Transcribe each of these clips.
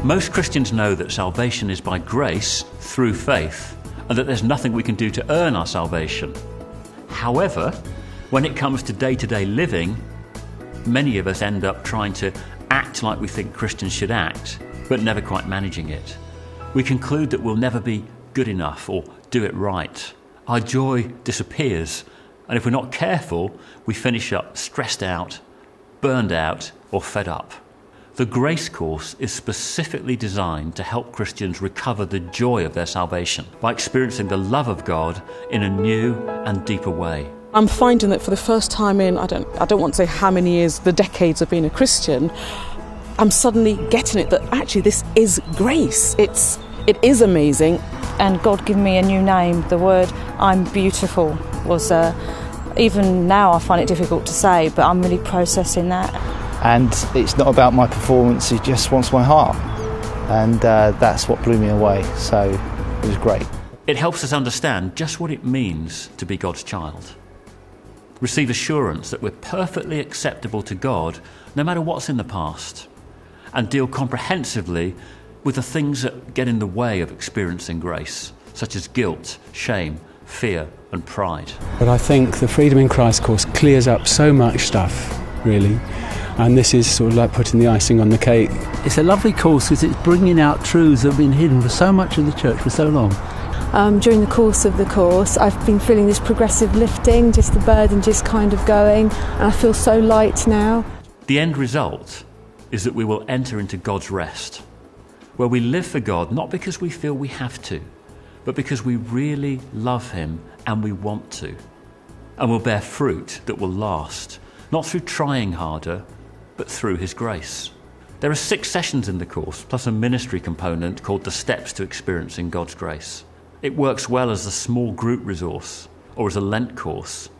Most Christians know that salvation is by grace through faith, and that there's nothing we can do to earn our salvation. However, when it comes to day-to-day living, many of us end up trying to act like we think Christians should act, but never quite managing it. We conclude that we'll never be good enough or do it right. Our joy disappears, and if we're not careful, we finish up stressed out, burned out, or fed up. The Grace Course is specifically designed to help Christians recover the joy of their salvation by experiencing the love of God in a new and deeper way. I'm finding that for the first time in, I don't want to say how many years, the decades of being a Christian, I'm suddenly getting it that actually this is grace. It is amazing. And God gave me a new name. The word "I'm beautiful" was, even now I find it difficult to say, but I'm really processing that. And it's not about my performance, he just wants my heart. And that's what blew me away, so it was great. It helps us understand just what it means to be God's child. Receive assurance that we're perfectly acceptable to God no matter what's in the past, and deal comprehensively with the things that get in the way of experiencing grace, such as guilt, shame, fear and pride. But I think the Freedom in Christ course clears up so much stuff, really. And this is sort of like putting the icing on the cake. It's a lovely course because it's bringing out truths that have been hidden for so much of the church for so long. During the course of the course, I've been feeling this progressive lifting, just the burden just kind of going, and I feel so light now. The end result is that we will enter into God's rest, where we live for God not because we feel we have to, but because we really love Him and we want to. And will bear fruit that will last, not through trying harder, but through His grace. There are 6 sessions in the course, plus a ministry component called the Steps to Experiencing God's Grace. It works well as a small group resource or as a Lent course.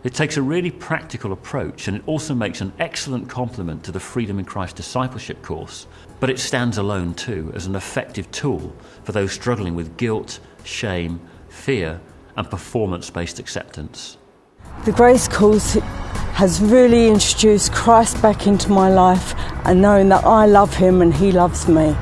It takes a really practical approach, and it also makes an excellent complement to the Freedom in Christ discipleship course, but it stands alone too as an effective tool for those struggling with guilt, shame, fear and performance-based acceptance. The Grace Course has really introduced Christ back into my life, and knowing that I love Him and He loves me.